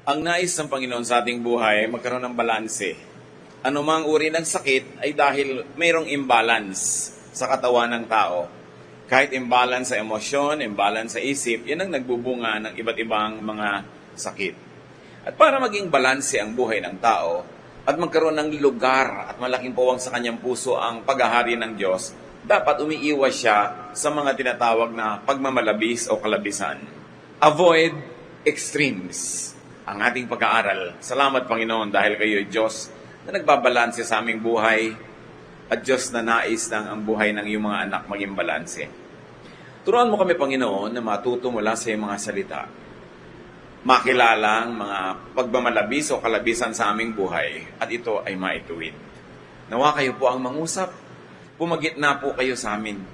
Ang nais ng Panginoon sa ating buhay, magkaroon ng balanse. Anumang uri ng sakit ay dahil mayroong imbalance sa katawan ng tao. Kahit imbalance sa emosyon, imbalance sa isip, yan ang nagbubunga ng iba't ibang mga sakit. At para maging balanse ang buhay ng tao, at magkaroon ng lugar at malaking puwang sa kanyang puso ang paghahari ng Diyos, dapat umiiwas siya sa mga tinatawag na pagmamalabis o kalabisan. Avoid extremes ang ating pag-aaral. Salamat, Panginoon, dahil kayo ay Diyos na nagbabalanse sa aming buhay at Diyos na nais ng ang buhay ng iyong mga anak maging balanse. Turuan mo kami, Panginoon, na matuto mula sa iyong mga salita. Makilala ang mga pagmamalabis o kalabisan sa aming buhay at ito ay maituwid. Nawa kayo po ang mangusap. Pumagitna po kayo sa amin.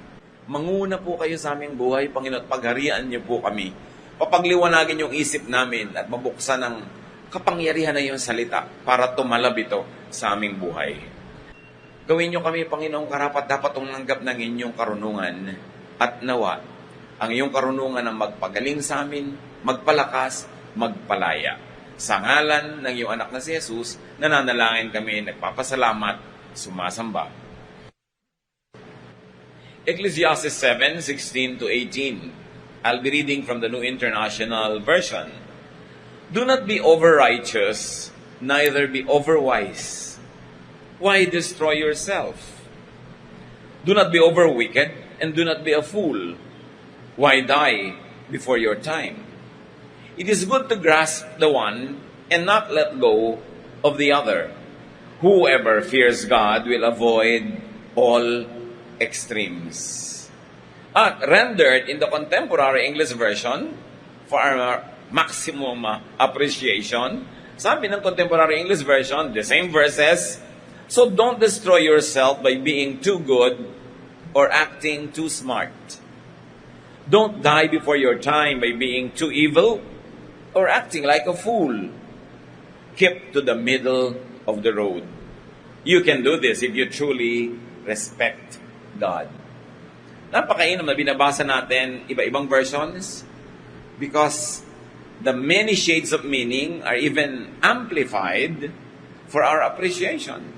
Manguna po kayo sa aming buhay, Panginoon, at pagharian niyo po kami. Papagliwanagin yung isip namin at mabuksan ang kapangyarihan na iyong salita para tumalab ito sa aming buhay. Gawin niyo kami, Panginoong, karapat-dapat tumanggap ng inyong karunungan at nawa ang iyong karunungan ang magpagaling sa amin, magpalakas, magpalaya. Sa ngalan ng iyong anak na si Jesus, nananalangin kami, nagpapasalamat, sumasamba. Ecclesiastes 7:16-18. I'll be reading from the New International Version. Do not be over-righteous, neither be over-wise. Why destroy yourself? Do not be over-wicked, and do not be a fool. Why die before your time? It is good to grasp the one and not let go of the other. Whoever fears God will avoid all extremes. At rendered in the contemporary English version, for our maximum appreciation, sabi ng contemporary English version, the same verses, so don't destroy yourself by being too good or acting too smart. Don't die before your time by being too evil or acting like a fool. Keep to the middle of the road. You can do this if you truly respect God. Napakainam na binabasa natin iba-ibang versions because the many shades of meaning are even amplified for our appreciation.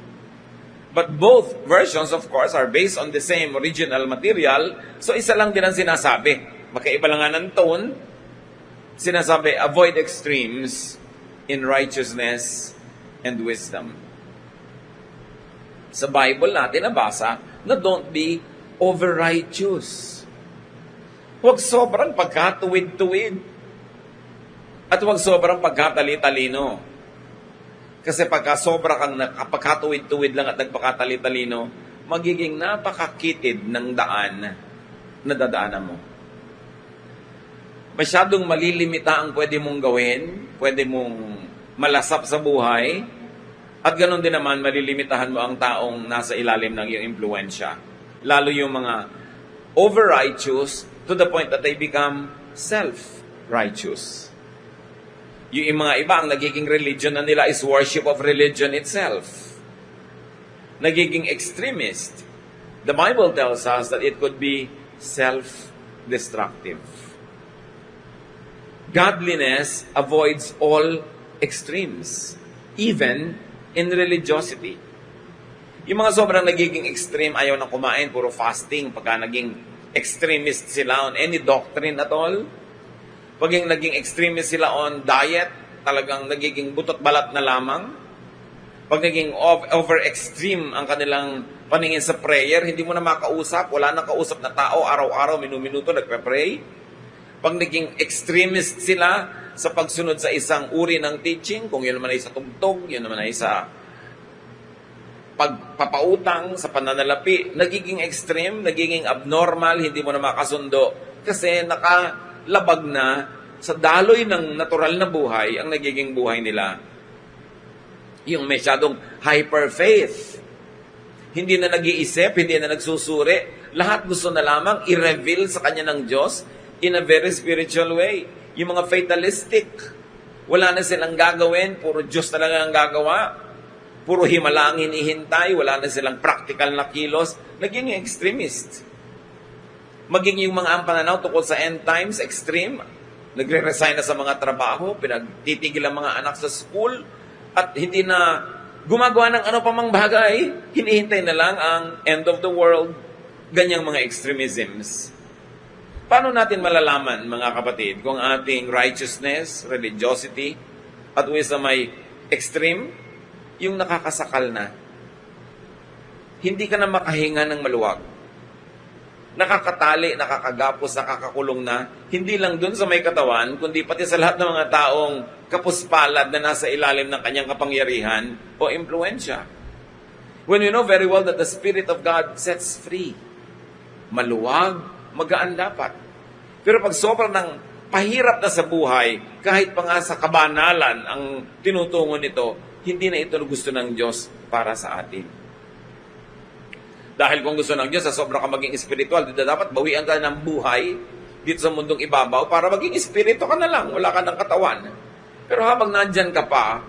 But both versions, of course, are based on the same original material, so isa lang din ang sinasabi. Magkaiba lang nga ng tone. Sinasabi, avoid extremes in righteousness and wisdom. Sa Bible natin nabasa na don't be over-righteous. Huwag sobrang pagkatuwid-tuwid. At huwag sobrang pagkatali-talino. Kasi pagka sobra kang nakapagkatuwid-tuwid lang at nagpakatali-talino, magiging napakakitid ng daan na dadaanan mo. Masyadong malilimita ang pwede mong gawin, pwede mong malasap sa buhay, at ganoon din naman malilimitahan mo ang taong nasa ilalim ng iyong impluensya. Lalo yung mga over-righteous to the point that they become self-righteous. Yung mga iba, ang nagiging religion na nila is worship of religion itself. Nagiging extremist. The Bible tells us that it could be self-destructive. Godliness avoids all extremes, even in religiosity. Yung mga sobrang nagiging extreme, ayaw na kumain, puro fasting, pagka naging extremist sila on any doctrine at all. Pag yung naging extremist sila on diet, talagang nagiging butot balat na lamang. Pag naging over-extreme ang kanilang paningin sa prayer, hindi mo na makausap, wala nang kausap na tao, araw-araw, minuto nagpe-pray. Pag naging extremist sila sa pagsunod sa isang uri ng teaching, kung yun naman ay sa tugtog, yun naman ay sa pagpapautang, sa pananalapi, nagiging extreme, nagiging abnormal, hindi mo na makasundo kasi nakalabag na sa daloy ng natural na buhay ang nagiging buhay nila. Yung masyadong hyper-faith. Hindi na nag-iisip, hindi na nagsusuri. Lahat gusto na lamang i-reveal sa kanya ng Diyos in a very spiritual way. Yung mga fatalistic, wala na silang gagawin, puro Diyos na lang ang gagawa. Puro himala ang hinihintay, wala na silang practical na kilos. Naging extremist. Maging yung mga ang pananaw tungkol sa end times, extreme. nagre-resign na sa mga trabaho, pinagtitigil ang mga anak sa school, at hindi na gumagawa ng ano pa mang bagay, hinihintay na lang ang end of the world, ganyang mga extremisms. Paano natin malalaman, mga kapatid, kung ating righteousness, religiosity, at wisdom ay extreme? Yung nakakasakal na. Hindi ka na makahinga ng maluwag. Nakakatali, nakakagapos, nakakakulong na, hindi lang dun sa may katawan, kundi pati sa lahat ng mga taong kapuspalad na nasa ilalim ng kanyang kapangyarihan o impluensya. When we know very well that the Spirit of God sets free, maluwag, magaan dapat. Pero pag sobrang ng pahirap na sa buhay, kahit pa nga sa kabanalan ang tinutungo nito, hindi na ito gusto ng Diyos para sa atin. Dahil kung gusto ng Diyos, sa sobra ka maging espiritual, dito dapat bawian ka ng buhay dito sa mundong ibabaw para maging espiritu ka na lang, wala ka ng katawan. Pero habang nandyan ka pa,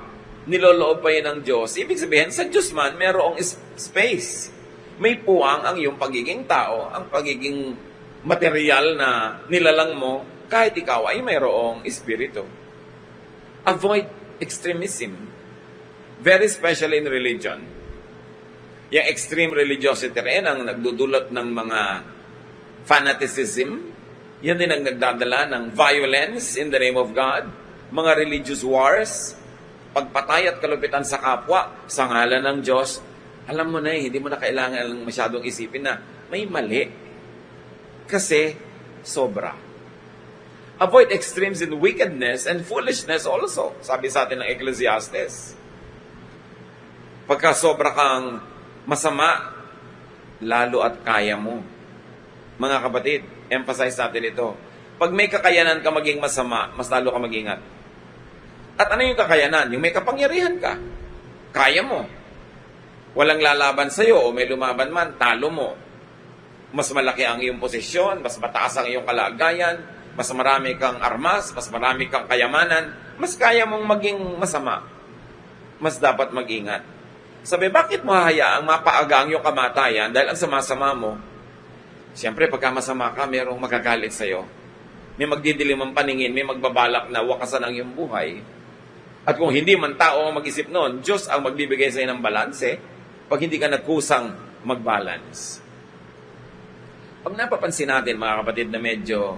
niloloob pa yun ng Diyos, ibig sabihin, sa Diyos man, mayroong space. May puwang ang iyong pagiging tao, ang pagiging material na nilalang mo, kahit ikaw ay mayroong espiritu. Avoid extremism. Very special in religion. Yung extreme religiosity rin ang nagdudulot ng mga fanaticism. Yan din ang nagdadala ng violence in the name of God. Mga religious wars, pagpatay at kalupitan sa kapwa, sa ngalan ng Diyos. Alam mo na hindi mo na kailangan masyadong isipin na may mali. Kasi sobra. Avoid extremes in wickedness and foolishness also. Sabi sa atin ng Ecclesiastes. Pagka sobra kang masama, lalo at kaya mo. Mga kapatid, emphasize natin ito. Pag may kakayanan ka maging masama, mas lalo ka mag-ingat. At ano yung kakayanan? Yung may kapangyarihan ka. Kaya mo. Walang lalaban sa'yo o may lumaban man, talo mo. Mas malaki ang iyong posisyon, mas mataas ang iyong kalagayan, mas marami kang armas, mas marami kang kayamanan, mas kaya mong maging masama. Mas dapat mag-ingat. Sabi, bakit mo hahayaang mapaaga ang iyong kamatayan dahil ang sama-sama mo? Siyempre, pagka masama ka, mayroong magagalit sa'yo. May magdidilim ang paningin, may magbabalak na wakasan ang iyong buhay. At kung hindi man tao ang mag-isip noon, Diyos ang magbibigay sa'yo ng balanse pag hindi ka nagkusang mag-balance. Pag napapansin natin, mga kapatid, na medyo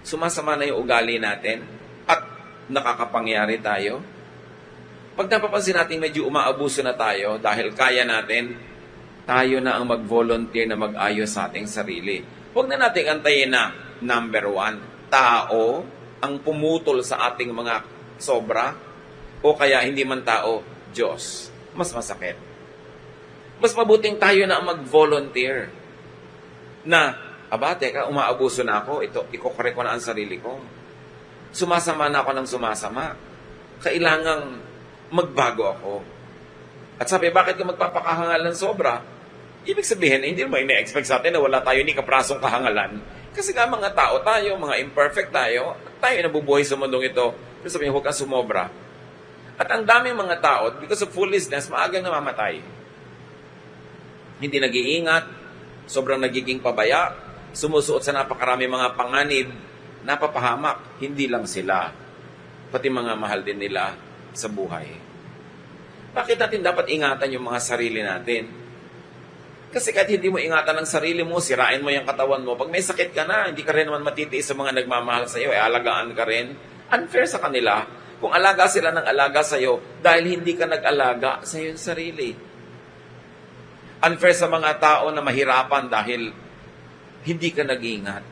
sumasama na yung ugali natin at nakakapangyari tayo, pag napapansin natin medyo umaabuso na tayo dahil kaya natin, tayo na ang mag-volunteer na mag-ayos sa ating sarili. Huwag na natin antayin na, number 1, tao ang pumutol sa ating mga sobra o kaya hindi man tao, Diyos. Mas masakit. Mas mabuting tayo na ang mag-volunteer na, teka, umaabuso na ako, ikokorek ko na ang sarili ko. Sumasama na ako ng sumasama. Kailangang magbago ako. At sabi, bakit ka magpapakahangal ng sobra? Ibig sabihin, hindi naman ina-expect sa atin na wala tayo ni kaprasong kahangalan. Kasi nga mga tao tayo, mga imperfect tayo, tayo nabubuhay sa mundong ito. Pero sabihin, huwag kang sumobra. At ang daming mga tao, because of foolishness, maagang namamatay. Hindi nag-iingat, sobrang nagiging pabaya, sumusuot sa napakarami mga panganib, napapahamak, hindi lang sila, pati mga mahal din nila sa buhay. Bakit natin dapat ingatan yung mga sarili natin? Kasi kahit hindi mo ingatan ang sarili mo, sirain mo yung katawan mo, pag may sakit ka na, hindi ka rin naman matitiis sa mga nagmamahal sa iyo, alagaan ka rin. Unfair sa kanila kung alaga sila ng alaga sa iyo dahil hindi ka nag-alaga sa iyong sarili. Unfair sa mga tao na mahirapan dahil hindi ka nag-iingat.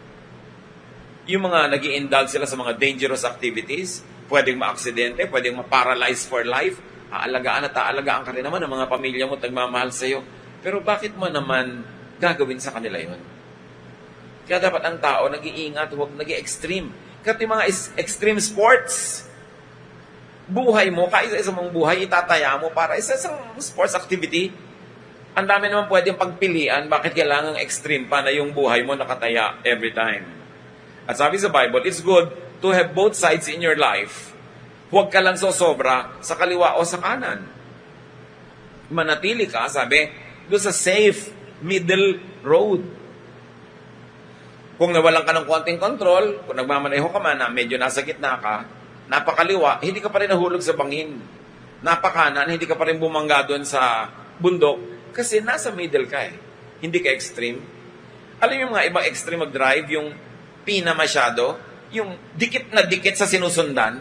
Yung mga nag-i-indulge sila sa mga dangerous activities, pwedeng ma-aksidente, pwedeng ma-paralyze for life, aalagaan at aalagaan ka rin naman ng mga pamilya mo at nagmamahal sa iyo. Pero bakit mo naman gagawin sa kanila yon? Kaya dapat ang tao nag-iingat, huwag nag-i-extreme. Kasi mga extreme sports, buhay mo, kaisa-isa mong buhay, itataya mo para isa-isang sports activity. Ang dami naman pwedeng pagpilian, bakit kailangang extreme pa na yung buhay mo nakataya every time. At sabi sa Bible, it's good to have both sides in your life. Huwag ka lang sobra sa kaliwa o sa kanan. Manatili ka, sabi, doon sa safe middle road. Kung nawalan ka ng konting control, kung nagmamaneho ka man na medyo nasa gitna ka, napakaliwa, hindi ka pa rin nahulog sa bangin. Napakanan, hindi ka pa rin bumangga doon sa bundok kasi nasa middle ka eh. Hindi ka extreme. Alam mo yung mga ibang extreme mag-drive, yung pina masyado, yung dikit na dikit sa sinusundan.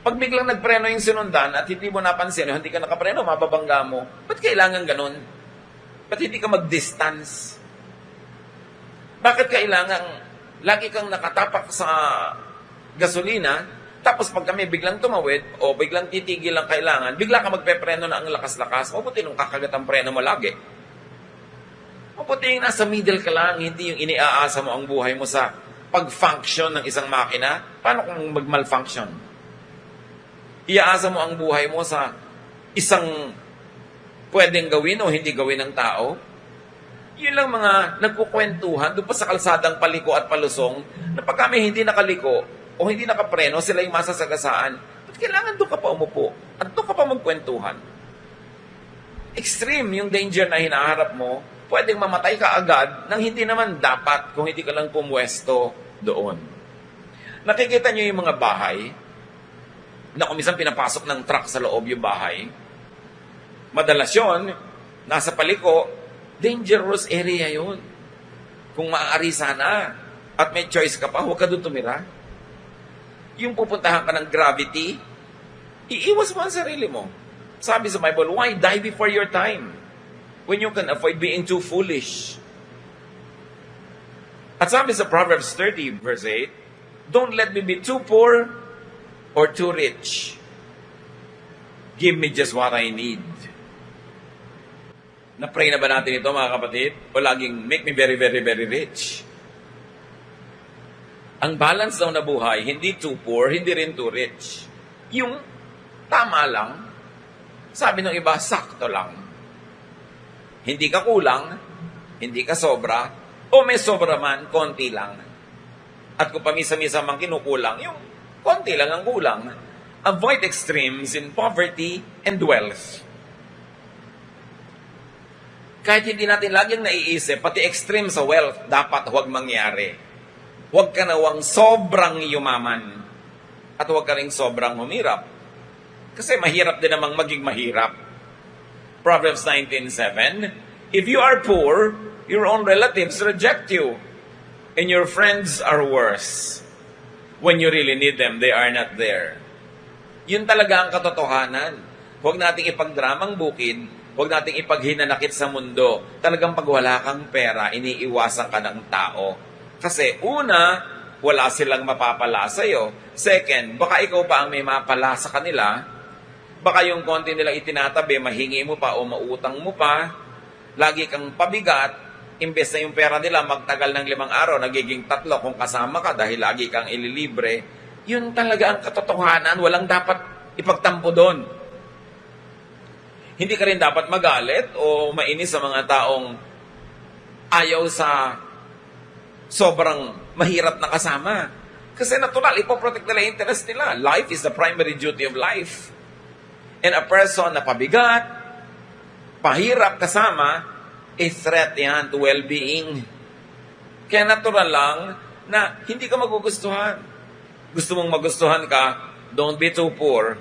Pag biglang nagpreno yung sinundan at hindi mo napansin, hindi ka nakapreno, mababangga mo. Ba't kailangan ganun? Ba't hindi ka mag-distance? Bakit kailangan lagi kang nakatapak sa gasolina, tapos pag kami biglang tumawid o biglang titigil ang kailangan, bigla ka magpepreno na ang lakas-lakas, mabuti nung kakagat ang preno mo lagi. Mabuti yung nasa middle ka lang, hindi yung iniaasa mo ang buhay mo sa pag-function ng isang makina. Paano kung mag-malfunction? Iaasa mo ang buhay mo sa isang pwedeng gawin o hindi gawin ng tao. Yun lang mga nagkukwentuhan doon pa sa kalsadang paliko at palusong na pag kami hindi nakaliko o hindi nakapreno, sila yung masasagasaan. Ba't kailangan doon ka pa umupo? At doon ka pa magkwentuhan? Extreme yung danger na hinaharap mo, pwedeng mamatay ka agad nang hindi naman dapat kung hindi ka lang pumwesto doon. Nakikita nyo yung mga bahay na kung minsan pinapasok ng truck sa loob yung bahay. Madalas yun, nasa paliko, dangerous area yun. Kung maaari sana at may choice ka pa, huwag ka doon tumira. Yung pupuntahan ka ng gravity, iiwas mo ang sarili mo. Sabi sa Bible, why die before your time when you can avoid being too foolish? At sabi sa Proverbs 30 verse 8, don't let me be too poor or too rich. Give me just what I need. Na-pray na ba natin ito, mga kapatid? O laging, make me very, very, very rich? Ang balance daw na buhay, hindi too poor, hindi rin too rich. Yung tama lang, sabi ng iba, sakto lang. Hindi ka kulang, hindi ka sobra, o may sobra man, konti lang. At kung pamisa-misa mang kinukulang, yung konti lang ang kulang. Avoid extremes in poverty and wealth. Kahit hindi natin laging naiisip, pati extreme sa wealth, dapat huwag mangyari. Huwag ka nawang sobrang yumaman. At huwag ka rin sobrang humirap. Kasi mahirap din namang maging mahirap. Proverbs 19:7, if you are poor, your own relatives reject you, and your friends are worse. When you really need them, they are not there. Yun talaga ang katotohanan. Huwag nating ipagdramang bukid, huwag nating ipaghinanakit sa mundo. Talagang pag wala kang pera, iniiwasan ka ng tao. Kasi una, wala silang mapapala sa'yo. Second, baka ikaw pa ang may mapala sa kanila. Baka yung konti nilang itinatabi, mahingi mo pa o mautang mo pa. Lagi kang pabigat. Imbes na yung pera nila magtagal ng 5 araw, nagiging 3 kung kasama ka dahil lagi kang ililibre. Yun talaga ang katotohanan. Walang dapat ipagtampo doon. Hindi ka rin dapat magalit o mainis sa mga taong ayaw sa sobrang mahirap na kasama. Kasi natural, ipoprotect nila yung interest nila. Life is the primary duty of life. And a person na pabigat, pahirap kasama, a threat yan to well-being. Kaya natural lang na hindi ka magugustuhan. Gusto mong magustuhan ka, don't be too poor.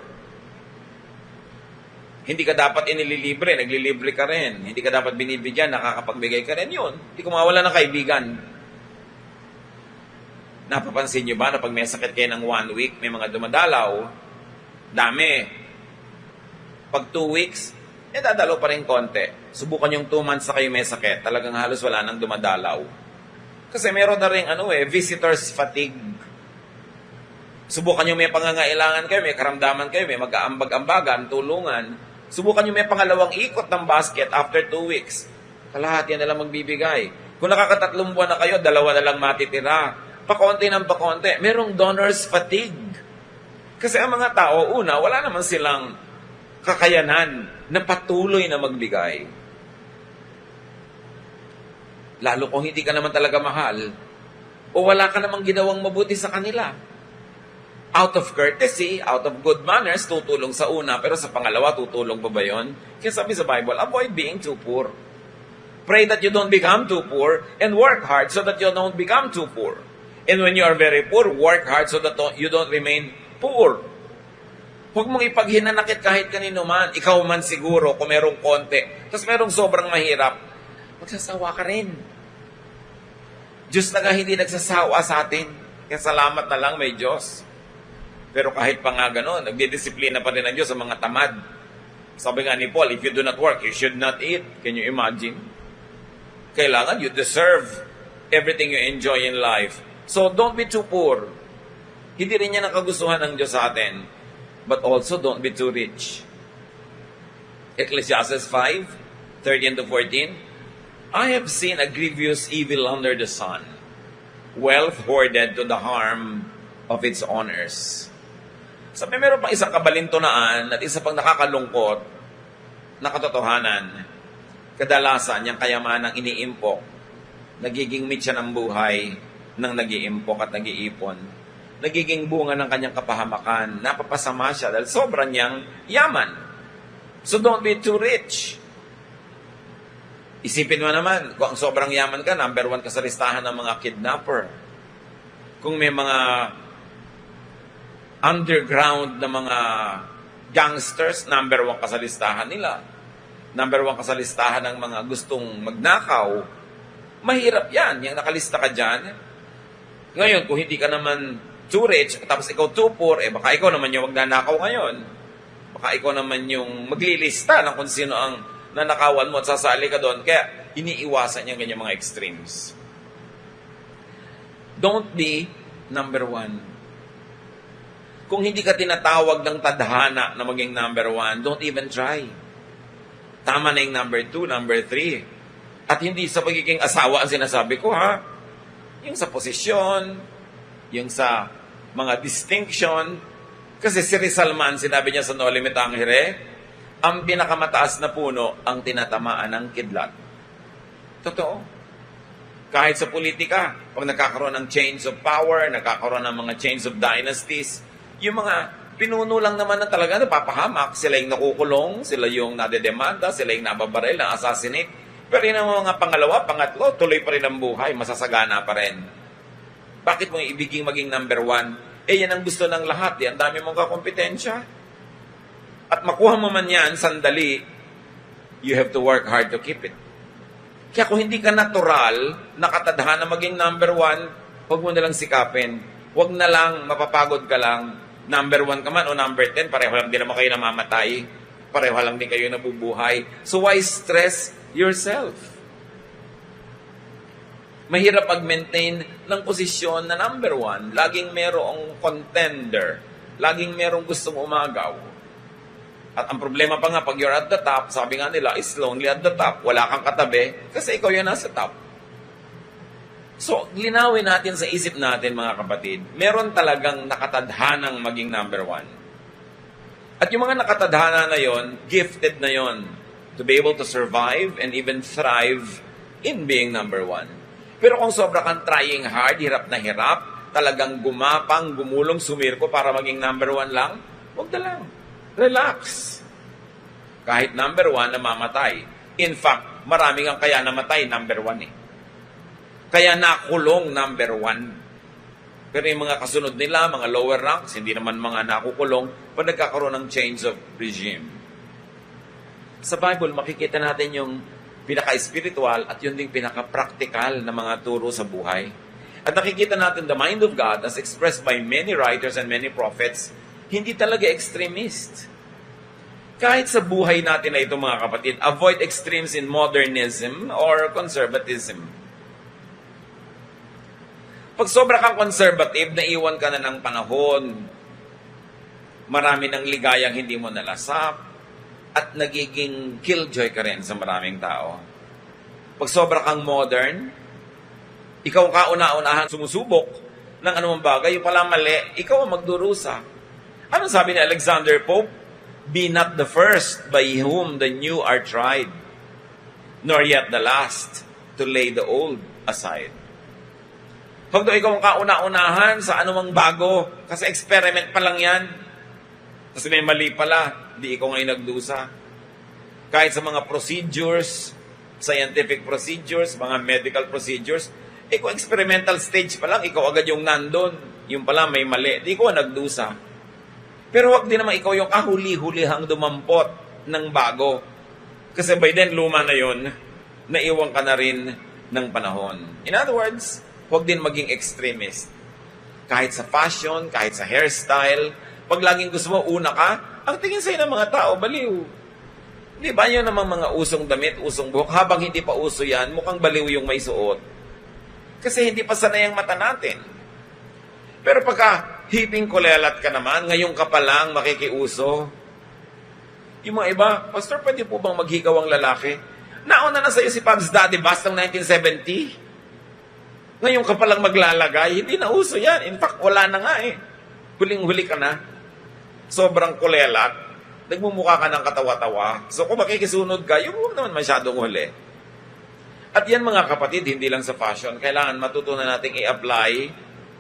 Hindi ka dapat inililibre, naglilibre ka rin. Hindi ka dapat binibigyan, nakakapagbigay ka rin. Yun, hindi ko mawala ng kaibigan. Napapansin nyo ba na pag may sakit kayo ng 1 week, may mga dumadalaw, dami. Pag 2 weeks, dadalaw pa rin konti. Subukan yung 2 months na kayo may sakit, talagang halos wala nang dumadalaw. Kasi meron na rin visitors fatigue. Subukan yung may pangangailangan kayo, may karamdaman kayo, may mag-aambag-ambagan, tulungan. Subukan yung may pangalawang ikot ng basket after 2 weeks. Kalahati na lang magbibigay. Kung nakaka3 buwan na kayo, 2 na lang matitira. Pakonti ng pakonti. Merong donors fatigue. Kasi ang mga tao, una, wala naman silang kakayanan na patuloy na magbigay. Lalo kung hindi ka naman talaga mahal o wala ka namang ginawang mabuti sa kanila. Out of courtesy, out of good manners, tutulong sa una, pero sa pangalawa, tutulong pa ba yun? Kaya sabi sa Bible, avoid being too poor. pray that you don't become too poor and work hard so that you don't become too poor. And when you are very poor, work hard so that you don't remain poor. Huwag mong ipaghinanakit kahit kanino man. Ikaw man siguro, kung merong konti, tapos merong sobrang mahirap, magsasawa ka rin. Diyos na nga hindi nagsasawa sa atin. Kaya salamat na lang may Diyos. Pero kahit pa nga gano'n, nagdidisiplina pa rin ang Diyos sa mga tamad. Sabi nga ni Paul, if you do not work, you should not eat. Can you imagine? Kailangan you deserve everything you enjoy in life. So don't be too poor. Hindi rin niya nakagustuhan ng Diyos sa atin. But also don't be too rich. Ecclesiastes 5:13 to 14. I have seen a grievous evil under the sun, wealth hoarded to the harm of its owners. Sabi, meron pang isang kabalintunaan at isa pang nakakalungkot na katotohanan. Kadalasan, yung kayamanang iniimpok, nagiging mitya ng buhay ng nag-iimpok at nag-iipon. Nagiging bunga ng kanyang kapahamakan. Napapasama siya dahil sobrang niyang yaman. So don't be too rich. Isipin mo naman, kung sobrang yaman ka, number 1 ka sa listahan ng mga kidnapper. Kung may mga underground na mga gangsters, number 1 ka sa listahan nila. Number 1 ka sa listahan ng mga gustong magnakaw. Mahirap yan. Yung nakalista ka dyan. Ngayon, kung hindi ka naman too rich, tapos ikaw too poor, baka ikaw naman yung magnanakaw ngayon. Baka ikaw naman yung maglilista ng kung sino ang nanakawan mo at sasali ka doon. Kaya, iniiwasan niya ganyan mga extremes. Don't be number 1. Kung hindi ka tinatawag ng tadhana na maging number 1, don't even try. Tama na yung number 2, number 3. At hindi sa pagiging asawa ang sinasabi ko, ha? Yung sa posisyon, yung sa mga distinction. Kasi si Rizal man, sinabi niya sa No Limit Angere, ang pinakamataas na puno ang tinatamaan ng kidlat. Totoo. Kahit sa politika, pag nagkakaroon ng change of power, nagkakaroon ng mga change of dynasties, yung mga pinuno lang naman na talaga napapahamak, sila yung nakukulong, sila yung nadedemanda, sila yung nababaril, na-assassinate. Pero yun ang mga pangalawa, pangatlo, tuloy pa rin ang buhay, masasagana pa rin. Bakit mo ibiging maging number 1? Yan ang gusto ng lahat. Ang dami mong kakompetensya. At makuha mo man yan, sandali, you have to work hard to keep it. Kaya kung hindi ka natural, nakatadhana maging number 1, huwag mo nalang sikapin. Huwag na lang, mapapagod ka lang. Number 1 ka man o number 10, pareho lang din naman kayo namamatay. Pareho lang din kayo nabubuhay. So why stress yourself? Mahirap mag-maintain ng posisyon na number 1. Laging merong contender. Laging merong gustong umagaw. At ang problema pa nga, pag you're at the top, sabi nga nila, is lonely at the top. Wala kang katabi kasi ikaw yung nasa top. So, linawin natin sa isip natin, mga kapatid, meron talagang nakatadhanang maging number 1. At yung mga nakatadhana na yon, gifted na yon to be able to survive and even thrive in being number 1. Pero kung sobra kang trying hard, hirap na hirap, talagang gumapang, gumulong, sumirko para maging number 1 lang, huwag na lang. Relax. Kahit number 1, namamatay. In fact, maraming ang kaya namatay, number 1 eh. Kaya nakulong number 1. Pero yung mga kasunod nila, mga lower ranks, hindi naman mga nakukulong pag nagkakaroon ng change of regime. Sa Bible, makikita natin yung pinaka-spiritual at yun ding pinaka-practical na mga turo sa buhay. At nakikita natin the mind of God as expressed by many writers and many prophets, hindi talaga extremist. Kahit sa buhay natin na ito, mga kapatid, avoid extremes in modernism or conservatism. Pag sobra kang conservative, naiwan ka na ng panahon, marami ng ligayang hindi mo nalasap, at nagiging killjoy ka rin sa maraming tao. Pag sobra kang modern, ikaw kauna-unahan sumusubok ng anumang bagay, yung pala mali, ikaw ang magdurusa. Anong sabi ni Alexander Pope? Be not the first by whom the new are tried, nor yet the last to lay the old aside. Huwag daw ikaw ang kauna-unahan sa anumang bago, kasi experiment pa lang yan. Kasi may mali pala, di ikaw ngayon nagdusa. Kahit sa mga procedures, scientific procedures, mga medical procedures. Kung experimental stage pa lang, ikaw agad yung nandun. Yung pala may mali. Di ko nagdusa. Pero wag din naman ikaw yung kahuli-hulihang dumampot ng bago. Kasi by then, luma na yun, naiwan ka na rin ng panahon. In other words, wag din maging extremist. Kahit sa fashion, kahit sa hairstyle, pag laging gusto mo, una ka, ang tingin sa'yo ng mga tao, baliw. Di ba yun namang mga usong damit, usong buhok, habang hindi pa uso yan, mukhang baliw yung may suot. Kasi hindi pa sanay ang mata natin. Pero pagka hiping kulelat ka naman, ngayon ka pa lang makikiuso. Yung mga iba, Pastor, pwede po bang maghigaw ang lalaki? Nauna na sa'yo si Pabs Daddy Bass ng 1970. Ngayon ka pa lang maglalagay, hindi na uso yan. In fact, wala na nga eh. Huling-huli ka na. Sobrang kulelat. Nagmumukha ka ng katawa-tawa. So kung makikisunod ka, yung huwag naman masyadong huli. At yan mga kapatid, hindi lang sa fashion, kailangan matutunan nating i-apply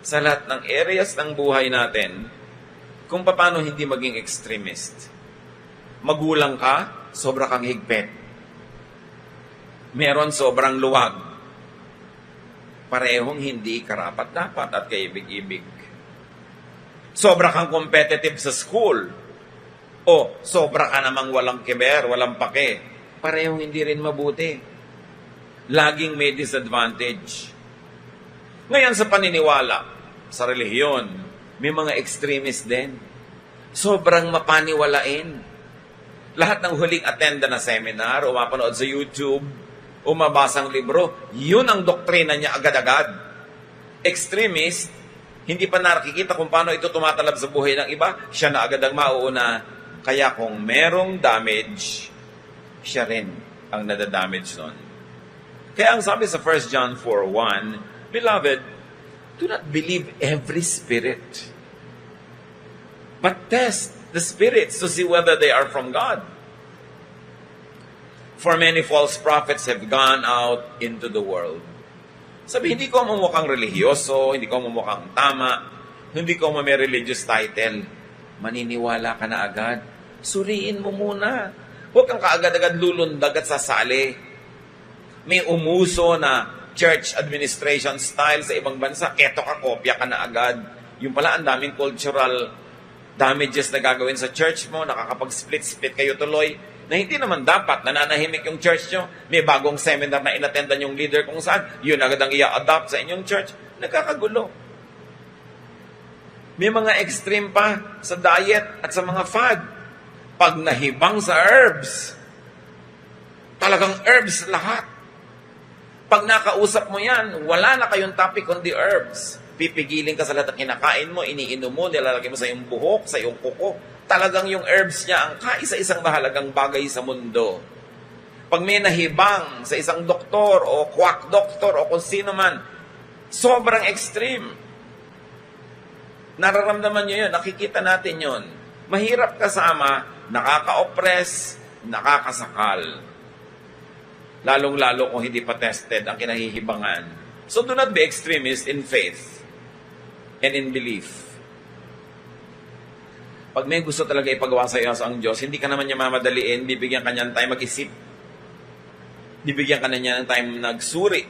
sa lahat ng areas ng buhay natin kung paano hindi maging extremist. Magulang ka, sobra kang higpit. Meron sobrang luwag. Parehong hindi karapat-dapat at kaibig-ibig. Sobra kang competitive sa school. O, sobra ka namang walang kiber, walang pake. Parehong hindi rin mabuti. Laging may disadvantage. Ngayon sa paniniwala, sa relihiyon, may mga extremist din. Sobrang mapaniwalain. Lahat ng huling attenda na seminar, o mapanood sa YouTube, o mabasang libro, yun ang doktrina niya agad-agad. Extremist, hindi pa nakikita kung paano ito tumatalab sa buhay ng iba, siya na agad ang mauuna. Kaya kung merong damage, siya rin ang nadadamage nun. Kaya ang sabi sa 1 John 4:1, Beloved, do not believe every spirit, but test the spirits to see whether they are from God. For many false prophets have gone out into the world. Sabi, hindi ko mumukhang religyoso, hindi ko mumukhang tama, hindi ko may religious title. Maniniwala ka na agad. Suriin mo muna. Huwag kang kaagad-agad lulundag at sasali. May umuso na church administration style sa ibang bansa. Keto ka, kopya ka na agad. Yung pala, ang daming cultural damages na gagawin sa church mo. Nakakapag-split-split kayo tuloy. Na hindi naman dapat nananahimik yung church nyo. May bagong seminar na inattendan yung leader kung saan. Yun agad ang i-adopt sa inyong church. Nagkakagulo. May mga extreme pa sa diet at sa mga fad. Pag nahibang sa herbs, talagang herbs lahat. Pag nakausap mo yan, wala na kayong topic on the herbs. Pipigilin ka sa lahat ng kinakain mo, iniinom mo, nilalagay mo sa iyong buhok, sa iyong kuko. Talagang yung herbs niya ang kaisa-isang mahalagang bagay sa mundo. Pag may nahibang sa isang doktor o quack doktor o kung sino man, sobrang extreme. Nararamdaman nyo yun, nakikita natin yun. Mahirap kasama, nakaka-oppress, nakakasakal. Lalong-lalo kung hindi pa tested ang kinahihibangan. So do not be extremist in faith and in belief. Pag may gusto talaga ipagawa sa iyo ang Diyos, hindi ka naman niya mamadaliin, bibigyan ka niya ng time mag-isip. Bibigyan ka na niya ng time nagsuri,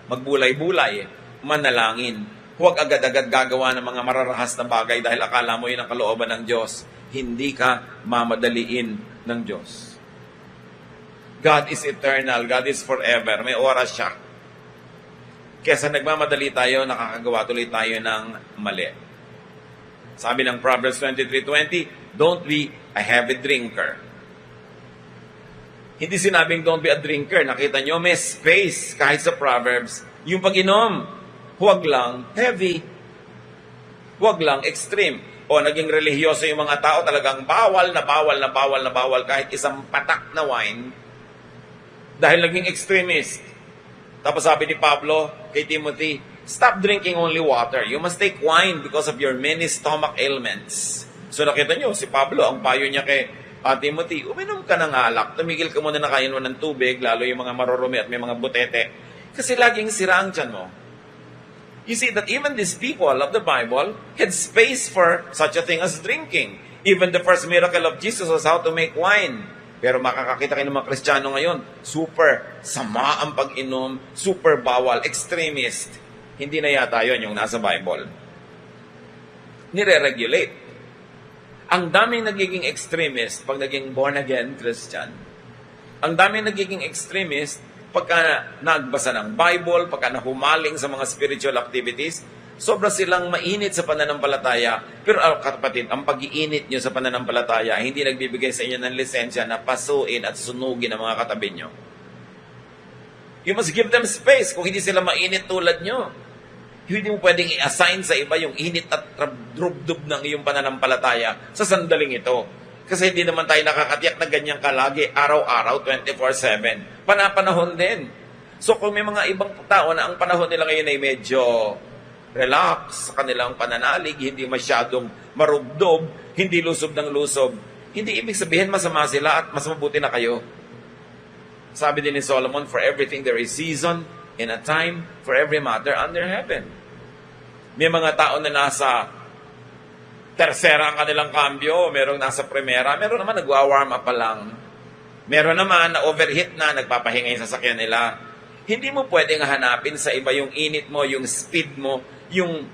magbulay-bulay, manalangin. Huwag agad-agad gagawa ng mga mararahas na bagay dahil akala mo yun ang kalooban ng Diyos. Hindi ka mamadaliin ng Diyos. God is eternal. God is forever. May oras siya. Kesa nagmamadali tayo, nakakagawa tuloy tayo ng mali. Sabi ng Proverbs 23:20, don't be a heavy drinker. Hindi sinabing don't be a drinker. Nakita nyo, may space kahit sa Proverbs. Yung pag-inom, huwag lang heavy. Huwag lang extreme. O naging relihiyoso yung mga tao, talagang bawal na bawal na bawal na bawal kahit isang patak na wine dahil naging extremist. Tapos sabi ni Pablo kay Timothy, stop drinking only water. You must take wine because of your many stomach ailments. So nakita nyo, si Pablo, ang payo niya kay Timothy, uminom ka ng alak, tumigil ka muna na kain mo ng tubig, lalo yung mga marurumi at may mga butete. Kasi laging sira ang tiyan mo. You see that even these people of the Bible had space for such a thing as drinking. Even the first miracle of Jesus was how to make wine. Pero makakakita kayo ng mga Kristiyano ngayon, super sama ang pag-inom, super bawal, extremist. Hindi na yata yun yung nasa Bible. Nire-regulate. Ang daming nagiging extremist pag naging born-again Christian. Ang daming nagiging extremist pagka nagbasa ng Bible, pagka nahumaling sa mga spiritual activities. Sobra silang mainit sa pananampalataya. Pero kapatid, ang pag-iinit nyo sa pananampalataya, hindi nagbibigay sa inyo ng lisensya na pasuin at sunugin ang mga katabi nyo. You must give them space kung hindi sila mainit tulad nyo. Hindi mo pwedeng i-assign sa iba yung init at drubdub ng iyong pananampalataya sa sandaling ito. Kasi hindi naman tayo nakakatiyak na ganyan kalagi, araw-araw, 24/7. Panapanahon din. So kung may mga ibang tao na ang panahon nila ngayon ay medyo relax sa kanilang pananalig, hindi masyadong marubdob, hindi lusob ng lusob, hindi ibig sabihin masama sila at mas mabuti na kayo. Sabi din ni Solomon, for everything there is season and a time for every matter under heaven. May mga tao na nasa tersera ang kanilang kambyo, merong nasa primera, meron naman nagwa-warm up pa lang. Meron naman na overheat na, nagpapahinga yung sasakyan nila. Hindi mo pwedeng hanapin sa iba yung init mo, yung speed mo, yung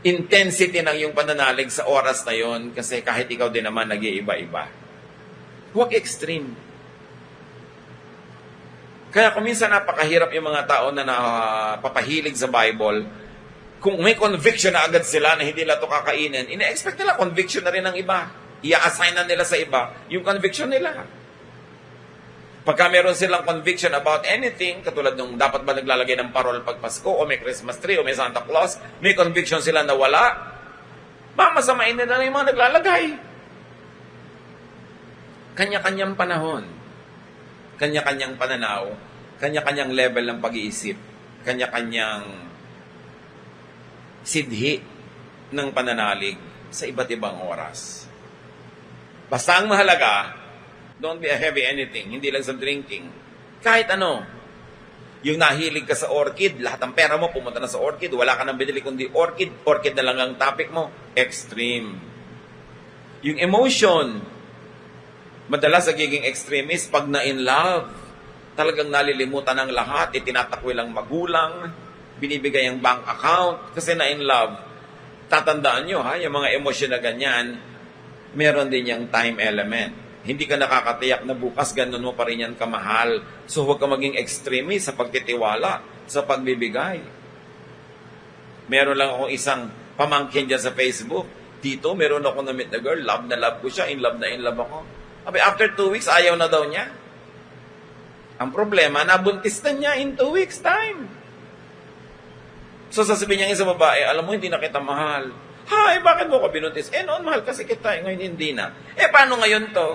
intensity ng yung pananalig sa oras na yon, kasi kahit ikaw din naman nag-iiba-iba. Huwag extreme. Kaya kung minsan napakahirap yung mga tao na napapahilig sa Bible, kung may conviction na agad sila na hindi nila ito kakainin, ina-expect nila conviction na rin ng iba. I-assign na nila sa iba yung conviction nila. Pagka meron silang conviction about anything, katulad nung dapat ba naglalagay ng parol pag Pasko, o may Christmas tree, o may Santa Claus, may conviction sila na wala, mamasamain nila na yung mga naglalagay. Kanya-kanyang panahon, kanya-kanyang pananaw, kanya-kanyang level ng pag-iisip, kanya-kanyang sidhi ng pananalig sa iba't ibang oras. Basta ang mahalaga, don't be a heavy anything, hindi lang sa drinking. Kahit ano, yung nahilig ka sa orchid, lahat ng pera mo pumunta na sa orchid, wala ka nang binili kundi orchid, orchid na lang ang topic mo, extreme. Yung emotion, madalas nagiging extremist pag na-in love. Talagang nalilimutan ng lahat, itinatakwil ang magulang, binibigay ang bank account, kasi na-in love. Tatandaan nyo ha, yung mga emosyon na ganyan, meron din yung time element. Hindi ka nakakatiyak na bukas ganun mo pa rin yan kamahal. So huwag ka maging extremist sa pagtitiwala, sa pagbibigay. Meron lang akong isang pamangkin dyan sa Facebook. Dito, meron ako na-meet na girl, love na love ko siya, in love ako. After 2 weeks, ayaw na daw niya. Ang problema, nabuntis na niya in 2 weeks time. So sasabihin niya sa babae, alam mo, hindi na kita mahal. Hay, bakit mo ko binuntis? Noon mahal kasi kita, ngayon hindi na. Paano ngayon to?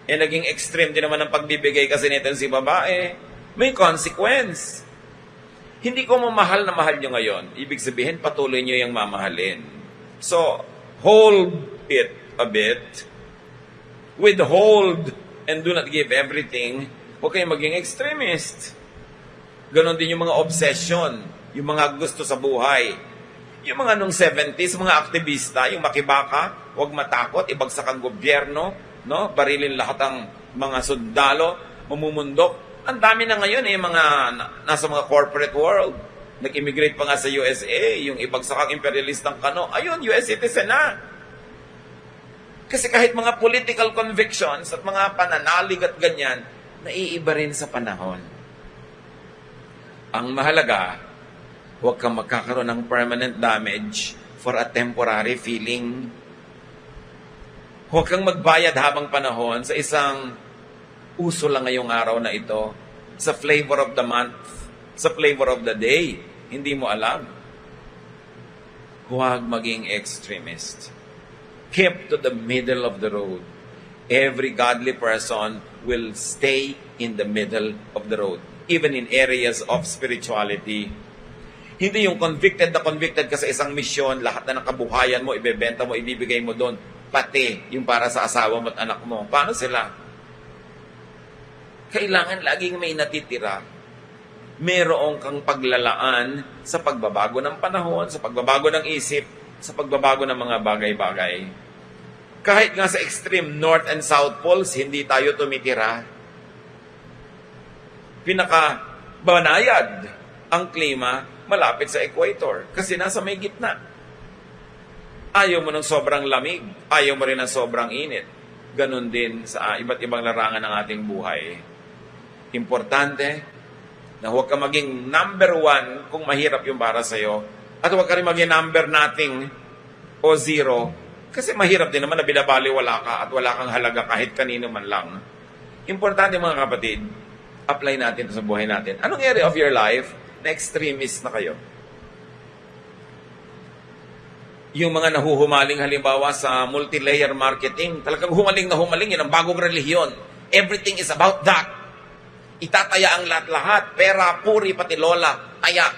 Naging extreme din naman ang pagbibigay kasi nito si babae. May consequence. Hindi ko mamahal na mahal nyo ngayon. Ibig sabihin, patuloy nyo yung mamahalin. So, hold it a bit. Withhold and do not give everything. Huwag kayong maging extremist. Ganon din yung mga obsession, yung mga gusto sa buhay. Yung mga nung 70s, mga aktivista, yung makibaka, huwag matakot, ibagsak ang gobyerno, no? Barilin lahat ang mga sundalo, mamumundok. Ang dami na ngayon mga nasa mga corporate world. Nag-immigrate pa nga sa USA, yung ibagsak ang imperialistang kano. Ayun, US citizen na. Kasi kahit mga political convictions at mga pananalig at ganyan, naiiba rin sa panahon. Ang mahalaga, huwag kang magkakaroon ng permanent damage for a temporary feeling. Huwag kang magbayad habang panahon sa isang uso lang ngayong araw na ito, sa flavor of the month, sa flavor of the day. Hindi mo alam. Huwag maging extremist. Keep to the middle of the road. Every godly person will stay in the middle of the road, even in areas of spirituality. Hindi yung convicted ka sa isang misyon, lahat na ng kabuhayan mo, ibebenta mo, ibibigay mo doon, pati yung para sa asawa mo at anak mo. Paano sila? Kailangan laging may natitira. Merong kang paglalaan sa pagbabago ng panahon, sa pagbabago ng isip, sa pagbabago ng mga bagay-bagay. Kahit nga sa extreme North and South Poles, hindi tayo tumitira. Pinakabanayad ang klima malapit sa equator kasi nasa may gitna. Ayaw mo ng sobrang lamig, ayaw mo rin ng sobrang init. Ganon din sa iba't ibang larangan ng ating buhay. Importante na huwag ka maging number one kung mahirap yung para sa'yo at huwag ka rin maging number nating o zero kasi mahirap din naman na binabaliwala ka at wala kang halaga kahit kanino man lang. Importante mga kapatid, apply natin sa buhay natin. Anong area of your life na extremist na kayo? Yung mga nahuhumaling halimbawa sa multi-layer marketing, talagang humaling na humaling, yun ang bagong relihiyon. Everything is about that. Itataya ang lahat-lahat. Pera, puri, pati lola, taya.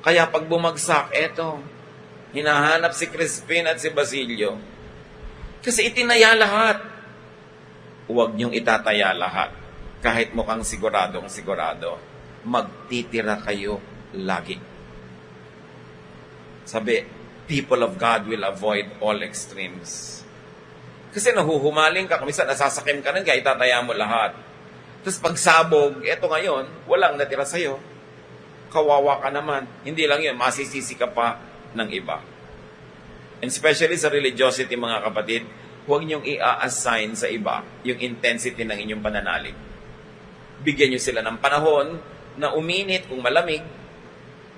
Kaya pag bumagsak, eto, hinahanap si Crispin at si Basilio. Kasi itinaya lahat. Huwag niyong itataya lahat. Kahit mukhang siguradong sigurado. Magtitira kayo lagi. Sabi, people of God will avoid all extremes. Kasi nahuhumaling ka, kumisa nasasakim ka rin, kaya itataya mo lahat. Tapos pagsabog, eto ngayon, walang natira sa'yo. Kawawa ka naman. Hindi lang yun, masisisi ka pa ng iba. And especially sa religiosity, mga kapatid, huwag niyong i-assign sa iba yung intensity ng inyong pananalig. Bigyan niyo sila ng panahon na uminit kung malamig.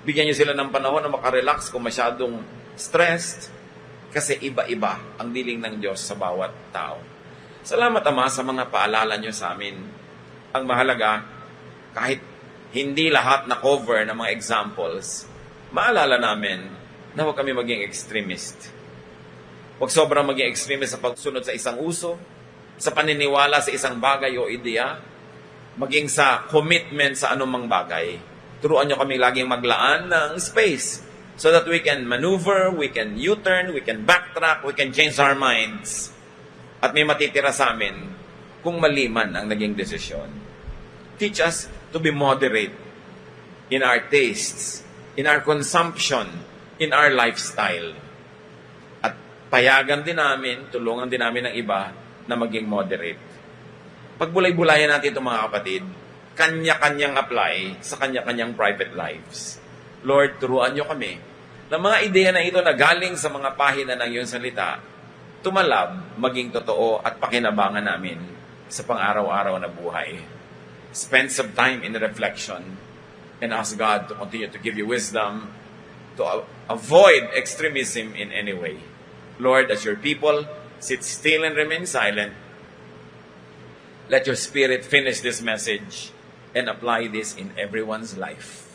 Bigyan niyo sila ng panahon na makarelax kung masyadong stressed. Kasi iba-iba ang diling ng Diyos sa bawat tao. Salamat, Ama, sa mga paalala niyo sa amin. Ang mahalaga, kahit hindi lahat na cover ng mga examples, maalala namin na huwag kami maging extremist. Huwag sobrang maging extremist sa pagsunod sa isang uso, sa paniniwala sa isang bagay o ideya, maging sa commitment sa anumang bagay. Turuan nyo kami laging maglaan ng space so that we can maneuver, we can U-turn, we can backtrack, we can change our minds. At may matitira sa amin kung mali man ang naging desisyon. Teach us to be moderate in our tastes, in our consumption, in our lifestyle. At payagan din namin, tulungan din namin ng iba na maging moderate. Pagbulay-bulayan natin itong mga kapatid, kanya-kanyang apply sa kanya-kanyang private lives. Lord, turuan nyo kami na mga ideya na ito na galing sa mga pahina ng iyong salita, tumalab, maging totoo at pakinabangan namin sa pang-araw-araw na buhay. Spend some time in reflection and ask God to continue to give you wisdom to avoid extremism in any way. Lord, as your people sit still and remain silent, let your Spirit finish this message and apply this in everyone's life.